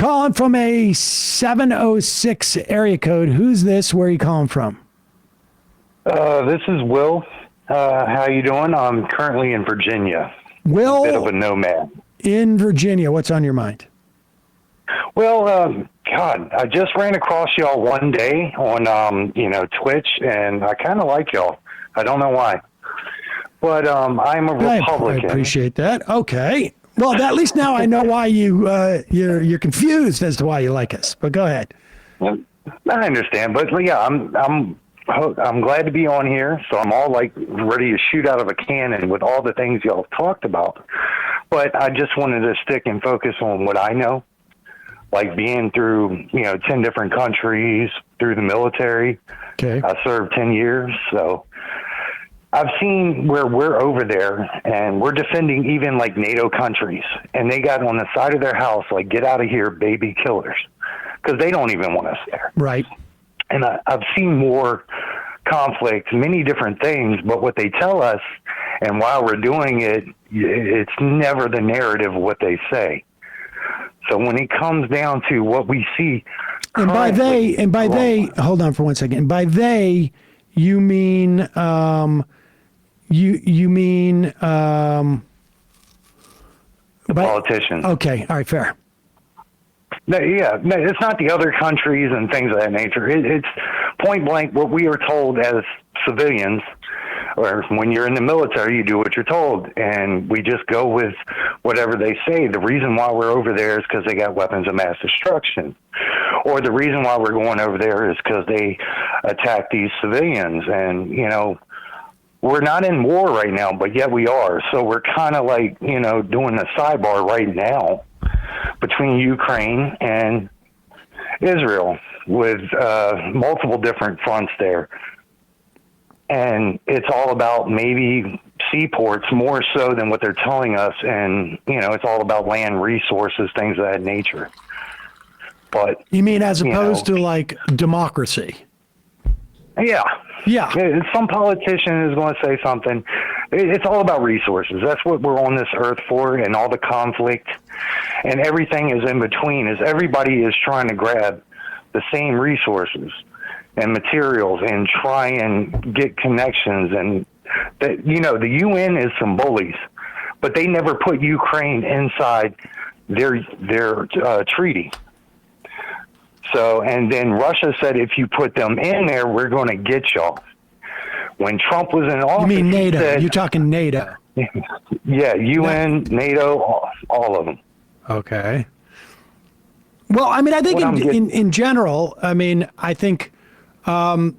Calling from a 706 area code. Who's this? Where are you calling from? This is Will. How you doing? I'm currently in Virginia. Will, a bit of a nomad. In Virginia. What's on your mind? Well, God, I just ran across y'all one day on, Twitch, and I kind of like y'all. I don't know why. But I'm a Republican. I appreciate that. Okay. Well, at least now I know why you're confused as to why you like us. But go ahead. I understand, but yeah, I'm glad to be on here. So I'm all like ready to shoot out of a cannon with all the things y'all have talked about. But I just wanted to stick and focus on what I know, like being through 10 different countries through the military. Okay. I served 10 years, so I've seen where we're over there and we're defending even like NATO countries, and they got on the side of their house, like, get out of here, baby killers, because they don't even want us there. Right. And I've seen more conflict, many different things, but what they tell us, and while we're doing it, it's never the narrative of what they say. So when it comes down to what we see, and by they, hold on for 1 second. And by they, you mean you mean the politicians. Okay, all right, fair. No, it's not the other countries and things of that nature. It's point blank what we are told as civilians, or when you're in the military, you do what you're told, and we just go with whatever they say. The reason why we're over there is because they got weapons of mass destruction, or the reason why we're going over there is because they attack these civilians. And we're not in war right now, but yet we are. So we're kind of like doing a sidebar right now between Ukraine and Israel with multiple different fronts there. And it's all about maybe seaports more so than what they're telling us. And, it's all about land resources, things of that nature. But you mean as opposed to like democracy? Yeah. Yeah. Some politician is going to say something. It's all about resources. That's what we're on this earth for, and all the conflict and everything is in between. Is everybody is trying to grab the same resources and materials and try and get connections. And the UN is some bullies, but they never put Ukraine inside their treaty. So, and then Russia said, if you put them in there, we're going to get y'all. When Trump was in office, you mean NATO? Said, You're talking NATO? Yeah, UN, NATO, all of them. Okay. Well, I mean, I think in general, I mean, I think the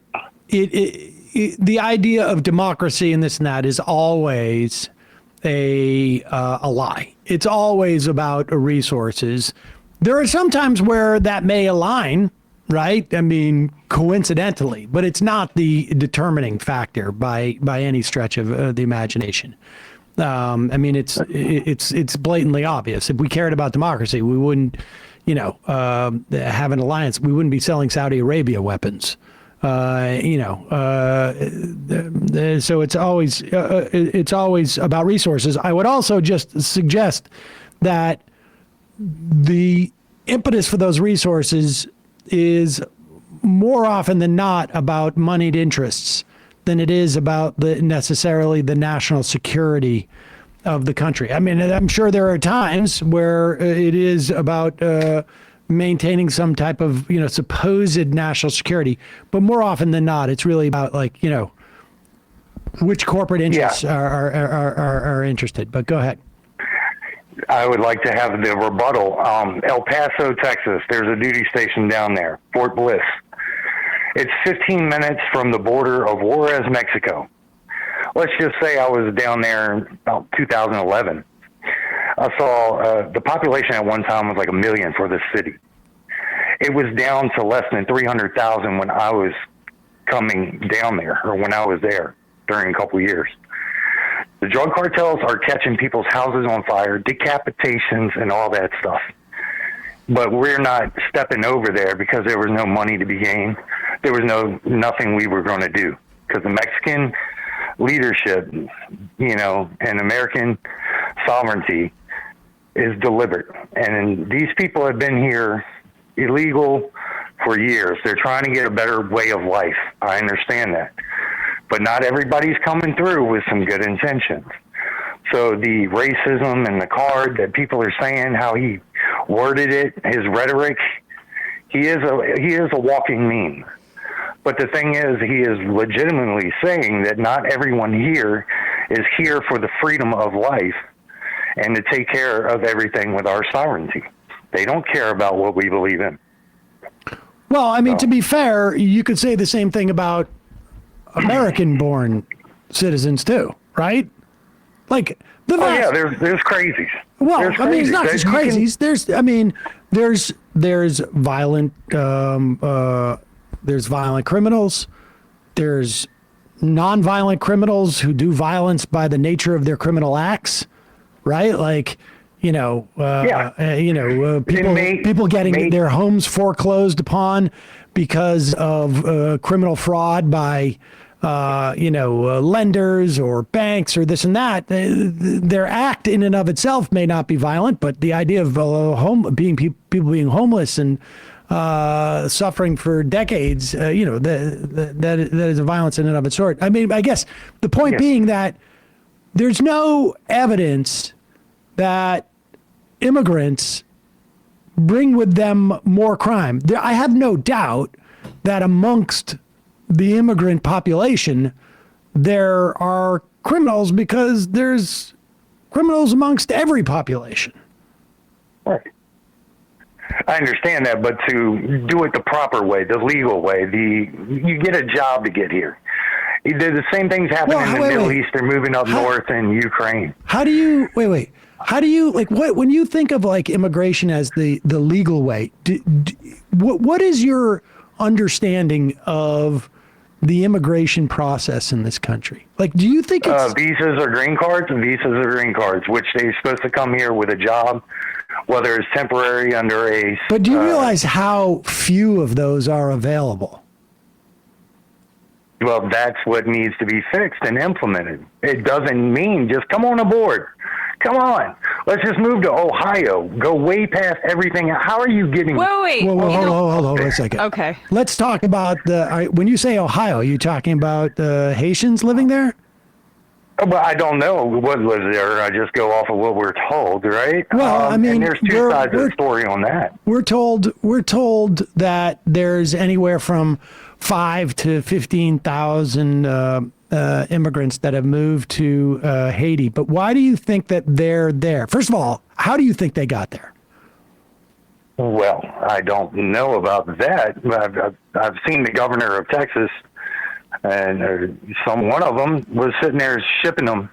idea of democracy and this and that is always a lie. It's always about resources. There are some times where that may align, right? I mean, coincidentally, but it's not the determining factor by any stretch of the imagination. I mean, it's blatantly obvious. If we cared about democracy, we wouldn't, have an alliance. We wouldn't be selling Saudi Arabia weapons. So it's always about resources. I would also just suggest that the impetus for those resources is more often than not about moneyed interests than it is about necessarily the national security of the country. I mean, I'm sure there are times where it is about maintaining some type of, supposed national security, but more often than not, it's really about which corporate interests are interested. But go ahead. I would like to have the rebuttal. El Paso, Texas, there's a duty station down there, Fort Bliss. It's 15 minutes from the border of Juarez, Mexico. Let's just say I was down there in about 2011. I saw the population at one time was like 1 million for this city. It was down to less than 300,000 when I was coming down there, or when I was there during a couple of years. The drug cartels are catching people's houses on fire, decapitations, and all that stuff. But we're not stepping over there because there was no money to be gained. There was nothing we were going to do, because the Mexican leadership, and American sovereignty is deliberate. And these people have been here illegal for years. They're trying to get a better way of life. I understand that. But not everybody's coming through with some good intentions. So the racism and the card that people are saying, how he worded it, his rhetoric, he is a walking meme. But the thing is, he is legitimately saying that not everyone here is here for the freedom of life and to take care of everything with our sovereignty. They don't care about what we believe in. Well, I mean, to be fair, you could say the same thing about American-born citizens too, right? Like there's crazies. Well, there's I mean, it's not just crazies. There's violent criminals. There's non-violent criminals who do violence by the nature of their criminal acts, right? Like, people getting their homes foreclosed upon because of criminal fraud by, lenders or banks or this and that. Their act in and of itself may not be violent, but the idea of people being homeless and suffering for decades, that is a violence in and of its sort. I mean, I guess the point being that there's no evidence that immigrants bring with them more crime. I have no doubt that amongst the immigrant population, there are criminals because there's criminals amongst every population. Right. I understand that, but to do it the proper way, the legal way, you get a job to get here. The same things happen in the Middle East. They're moving up north in Ukraine. How do you How do you when you think of immigration as the legal way? What is your understanding of the immigration process in this country? Do you think it's visas or green cards? Visas or green cards, which they're supposed to come here with a job, whether it's temporary under a. But do you realize how few of those are available? Well, that's what needs to be fixed and implemented. It doesn't mean just come on aboard. Come on. Let's just move to Ohio. Go way past everything. How are you getting... Wait. Hold on a second. Okay. Let's talk about when you say Ohio, are you talking about Haitians living there? Well, I don't know what was there. I just go off of what we're told, right? Well, and there's two sides of the story on that. We're told that there's anywhere from 5 to 15,000 immigrants that have moved to Haiti. But why do you think that they're there? First of all, how do you think they got there? Well, I don't know about that. I've seen the governor of Texas, and one of them was sitting there shipping them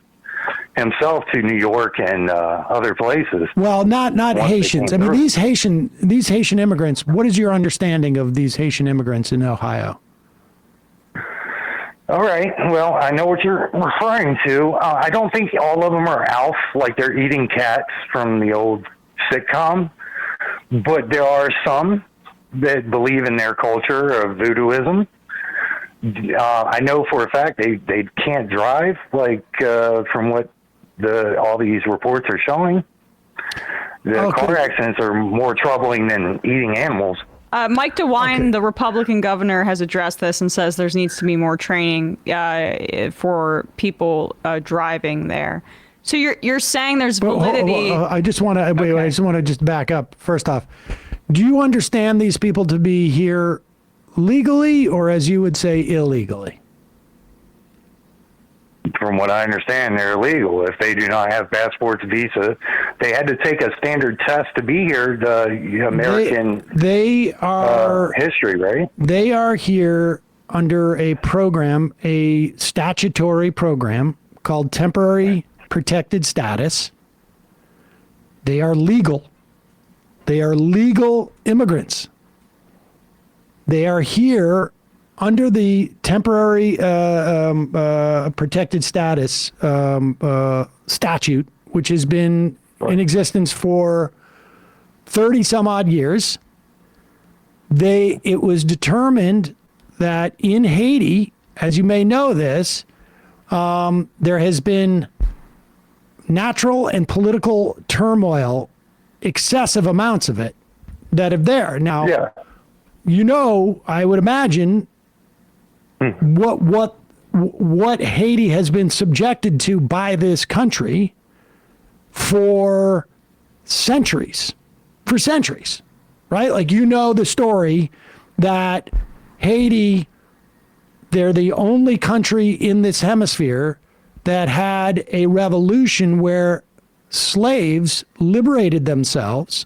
himself to New York and other places. Well, not Haitians. I mean, these Haitian immigrants. What is your understanding of these Haitian immigrants in Ohio? All right. Well, I know what you're referring to. I don't think all of them are Alf, like they're eating cats from the old sitcom. But there are some that believe in their culture of voodooism. I know for a fact they can't drive, from what all these reports are showing. The car accidents are more troubling than eating animals. Mike DeWine, the Republican governor, has addressed this and says there needs to be more training for people driving there. So you're saying there's validity. I just want to just back up. First off, do you understand these people to be here legally, or as you would say, illegally? From what I understand, they're illegal. If they do not have passports, visa, they had to take a standard test to be here. The American history, right? They are here under a program, a statutory program called temporary protected status. They are legal. They are legal immigrants. They are here under the temporary protected status statute, which has been in existence for 30 some odd years. It was determined that in Haiti, as you may know this, there has been natural and political turmoil excessive amounts of it that are there. Now, Yeah. I would imagine what Haiti has been subjected to by this country for centuries, right? Like, the story that Haiti, they're the only country in this hemisphere that had a revolution where slaves liberated themselves.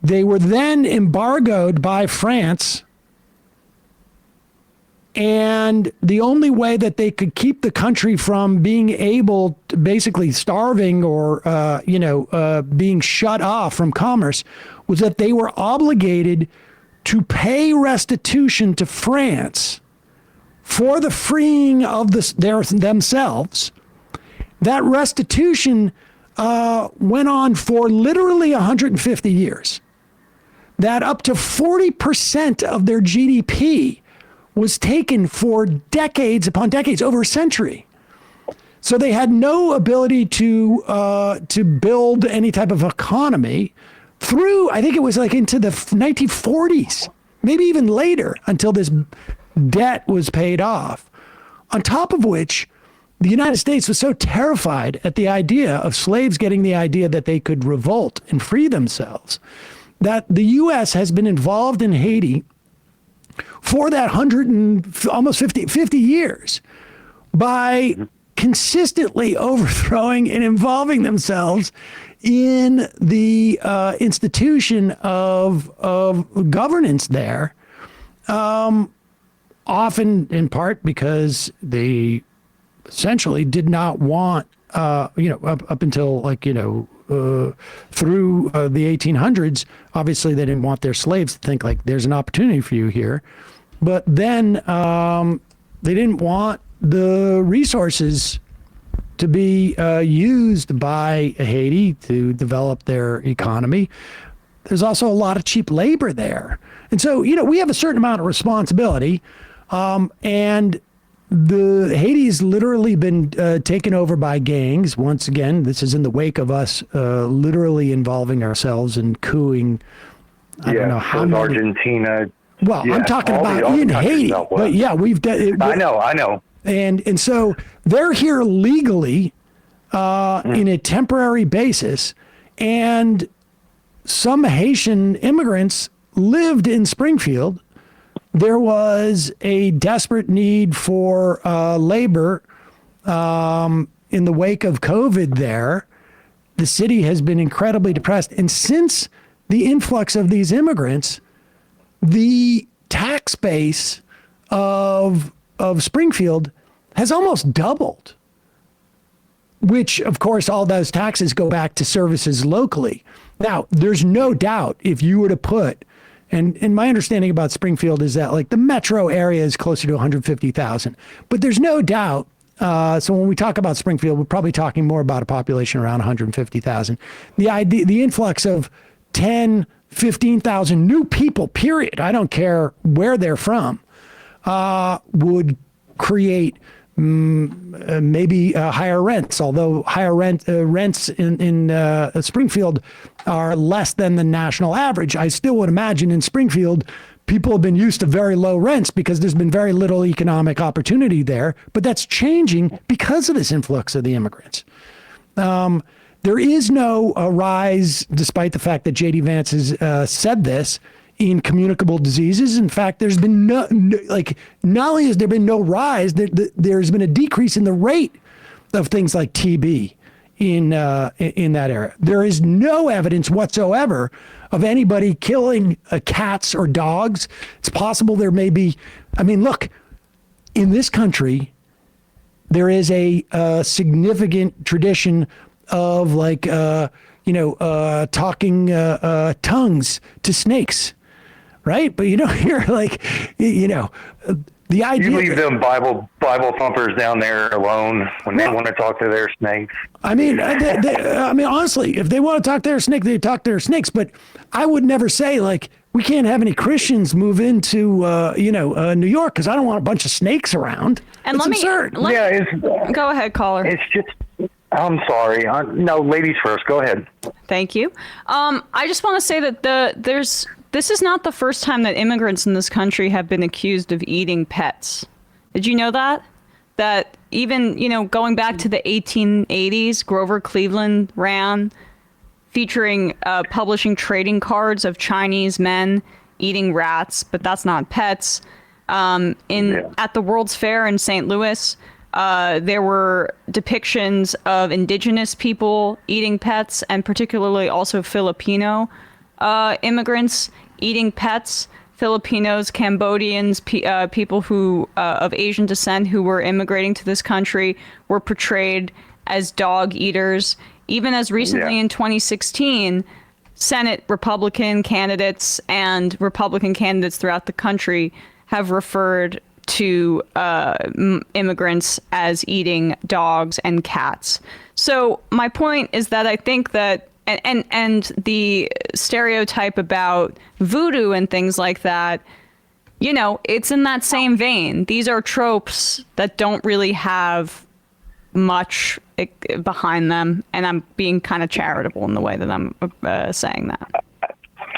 They were then embargoed by France, and the only way that they could keep the country from being able to basically starving or being shut off from commerce was that they were obligated to pay restitution to France for the freeing of themselves. That restitution went on for literally 150 years. That up to 40% of their GDP was taken for decades upon decades, over a century. So they had no ability to build any type of economy through, I think it was like into the 1940s, maybe even later, until this debt was paid off. On top of which, the United States was so terrified at the idea of slaves getting the idea that they could revolt and free themselves that the U.S. has been involved in Haiti for that almost 50 years by consistently overthrowing and involving themselves in the institution of governance there, often in part because they essentially did not want, up until through the 1800s, obviously they didn't want their slaves to think like there's an opportunity for you here. But then they didn't want the resources to be used by Haiti to develop their economy. There's also a lot of cheap labor there. And so, we have a certain amount of responsibility. And Haiti's literally been taken over by gangs. Once again, this is in the wake of us literally involving ourselves in cooing. I don't know how many. Argentina. Well, yeah, I'm talking about all in Haiti, but yeah, we've done. I know. And so they're here legally in a temporary basis, and some Haitian immigrants lived in Springfield. There was a desperate need for labor in the wake of COVID there. The city has been incredibly depressed. And since the influx of these immigrants, the tax base of Springfield has almost doubled, which, of course, all those taxes go back to services locally. Now, there's no doubt if you were to put, and my understanding about Springfield is that like the metro area is closer to 150,000, but there's no doubt. So when we talk about Springfield, we're probably talking more about a population around 150,000. The influx of 10, 15,000 new people, period, I don't care where they're from, would create maybe higher rents, although higher rents in Springfield are less than the national average. I still would imagine in Springfield, people have been used to very low rents because there's been very little economic opportunity there, but that's changing because of this influx of the immigrants. There is no rise, despite the fact that J.D. Vance has said this, in communicable diseases. In fact, there's been not only has there been no rise, there's been a decrease in the rate of things like TB in that area. There is no evidence whatsoever of anybody killing cats or dogs. It's possible there may be. I mean, look, in this country, there is a significant tradition of talking tongues to snakes. Right. But you don't hear the idea. You leave them Bible thumpers down there alone when they want to talk to their snakes. I mean, honestly, if they want to talk to their snake, they talk to their snakes. But I would never say we can't have any Christians move into New York because I don't want a bunch of snakes around. And it's absurd. Go ahead, caller. It's just I'm sorry. No, ladies first. Go ahead. Thank you. I just want to say that this is not the first time that immigrants in this country have been accused of eating pets. Did you know that? That even, going back to the 1880s, Grover Cleveland ran featuring publishing trading cards of Chinese men eating rats, but that's not pets. At the World's Fair in St. Louis, there were depictions of indigenous people eating pets, and particularly also Filipino immigrants eating pets. Filipinos, Cambodians, people who of Asian descent who were immigrating to this country were portrayed as dog eaters. Even as recently in 2016, Senate Republican candidates and Republican candidates throughout the country have referred to immigrants as eating dogs and cats. So my point is that I think that and the stereotype about voodoo and things like that, it's in that same vein. These are tropes that don't really have much behind them, and I'm being kind of charitable in the way that I'm saying that.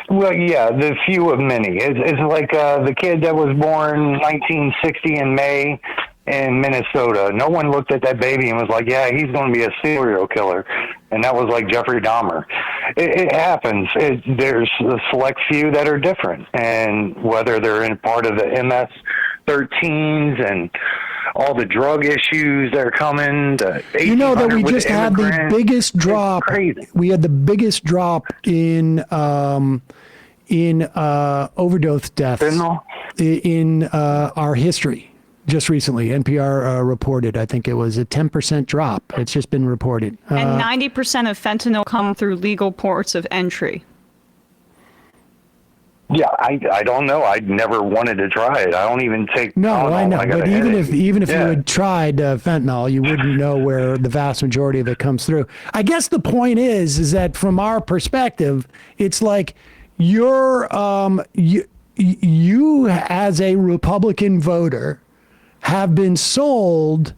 Well, yeah, the few of many. It's like the kid that was born 1960 in May in Minnesota. No one looked at that baby and was like, yeah, he's going to be a serial killer. And that was like Jeffrey Dahmer. It happens. There's a select few that are different. And whether they're in part of the MS-13s and all the drug issues that are coming. That we just had the biggest drop. We had the biggest drop in overdose deaths in our history. Just recently, NPR reported, I think it was a 10% drop. It's just been reported. And 90% of fentanyl come through legal ports of entry. Yeah, I don't know. I never wanted to try it. I don't even take. No, I know. But even if you Yeah. had tried fentanyl, you wouldn't know where the vast majority of it comes through. I guess the point is that from our perspective, it's like you as a Republican voter have been sold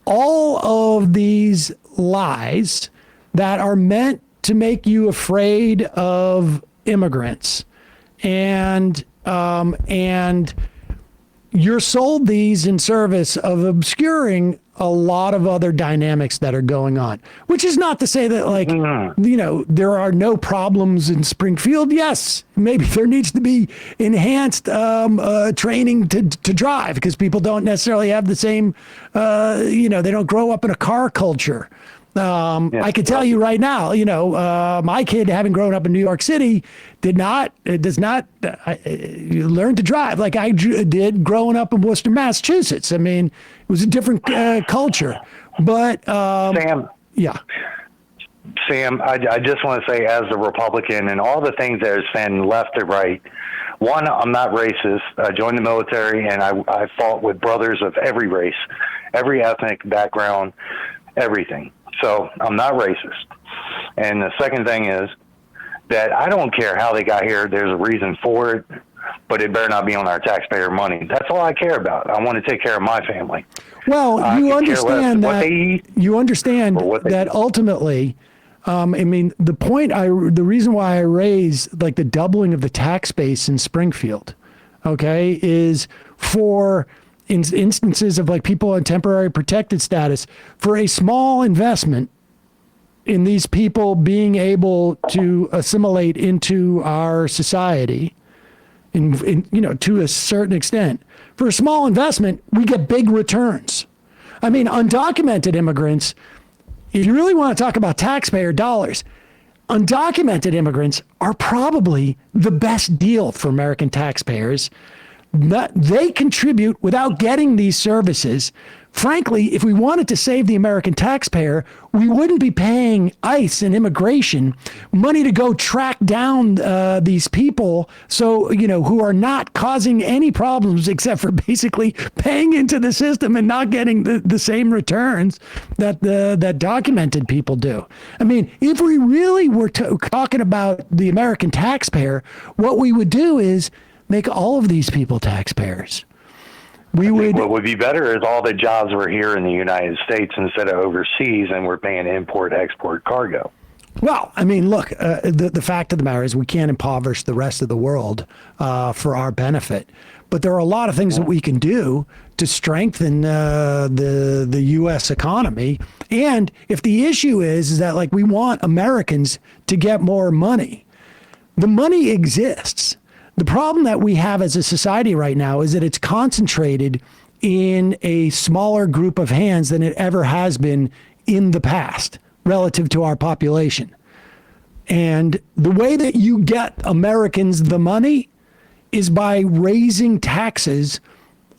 all of these lies that are meant to make you afraid of immigrants. And you're sold these in service of obscuring a lot of other dynamics that are going on, which is not to say that there are no problems in Springfield. Yes, maybe there needs to be enhanced training to drive because people don't necessarily have the same, they don't grow up in a car culture. I can tell you right now, my kid, having grown up in New York City, does not learn to drive like I did growing up in Worcester, Massachusetts. I mean, it was a different culture. But Sam, I just want to say, as a Republican and all the things that are said left to right, one, I'm not racist. I joined the military and I fought with brothers of every race, every ethnic background, everything. So I'm not racist. And the second thing is that I don't care how they got here. There's a reason for it, but it better not be on our taxpayer money. That's all I care about. I want to take care of my family. Well, you understand that ultimately, the reason why I raised like the doubling of the tax base in Springfield, okay, is for instances of like people on temporary protected status, for a small investment in these people being able to assimilate into our society to a certain extent. For a small investment, we get big returns. I mean, undocumented immigrants, if you really want to talk about taxpayer dollars, undocumented immigrants are probably the best deal for American taxpayers. They contribute without getting these services. Frankly, if we wanted to save the American taxpayer, we wouldn't be paying ICE and immigration money to go track down these people, who are not causing any problems except for basically paying into the system and not getting the same returns that documented people do. I mean, if we really were talking about the American taxpayer, what we would do is make all of these people taxpayers. What would be better is all the jobs were here in the United States instead of overseas, and we're paying import-export cargo. Well, I mean, look, the fact of the matter is we can't impoverish the rest of the world for our benefit. But there are a lot of things that we can do to strengthen the U.S. economy. And if the issue is that, like, we want Americans to get more money, the money exists. The problem that we have as a society right now is that it's concentrated in a smaller group of hands than it ever has been in the past relative to our population. And the way that you get Americans the money is by raising taxes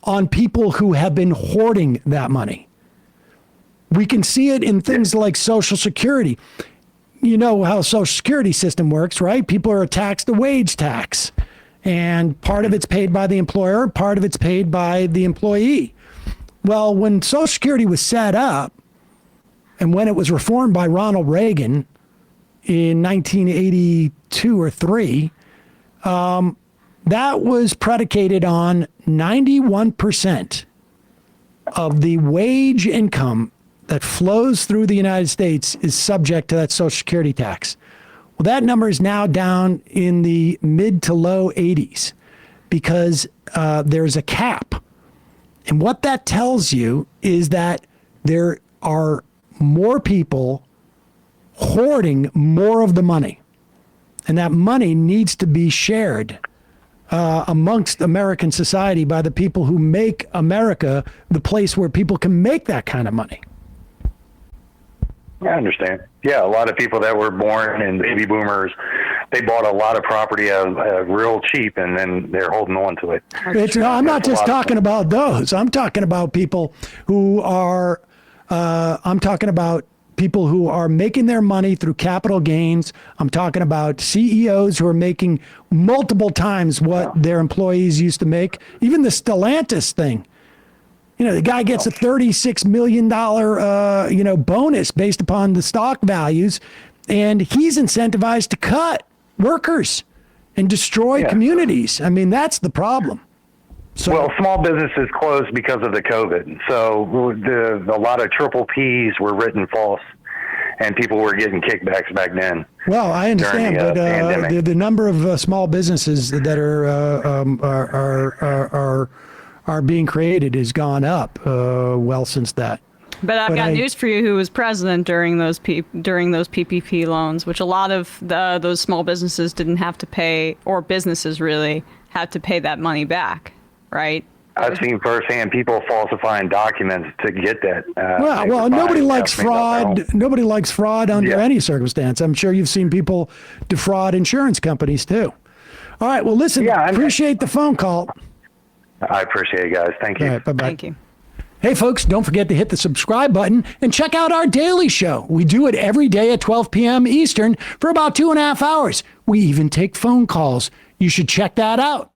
on people who have been hoarding that money. We can see it in things like Social Security. You know how Social Security system works, right? People are taxed a wage tax, and part of it's paid by the employer, part of it's paid by the employee. Well, when Social Security was set up, and when it was reformed by Ronald Reagan in 1982 or 3, that was predicated on 91% of the wage income that flows through the United States is subject to that Social Security tax. Well, that number is now down in the mid to low 80s because there's a cap. And what that tells you is that there are more people hoarding more of the money. And that money needs to be shared amongst American society by the people who make America the place where people can make that kind of money. I understand. Yeah, a lot of people that were born in baby boomers, they bought a lot of property real cheap, and then they're holding on to it. I'm not just talking about those. I'm talking about people who are. I'm talking about people who are making their money through capital gains. I'm talking about CEOs who are making multiple times what their employees used to make. Even the Stellantis thing. You know, the guy gets a $36 million, bonus based upon the stock values, and he's incentivized to cut workers and destroy communities. I mean, that's the problem. So, well, small businesses closed because of the COVID. So a lot of triple Ps were written false, and people were getting kickbacks back then. Well, I understand, but the number of small businesses that are being created has gone up since that. But I've got news for you. Who was president during those PPP loans, which a lot of those small businesses didn't have to pay, or businesses really had to pay that money back, right? I've seen firsthand people falsifying documents to get that. Well, nobody likes fraud. Nobody likes fraud under any circumstance. I'm sure you've seen people defraud insurance companies too. All right. Well, listen. Appreciate the phone call. I appreciate it, guys. Thank you. All right, bye-bye. Thank you. Hey, folks, don't forget to hit the subscribe button and check out our daily show. We do it every day at 12 p.m. Eastern for about 2.5 hours. We even take phone calls. You should check that out.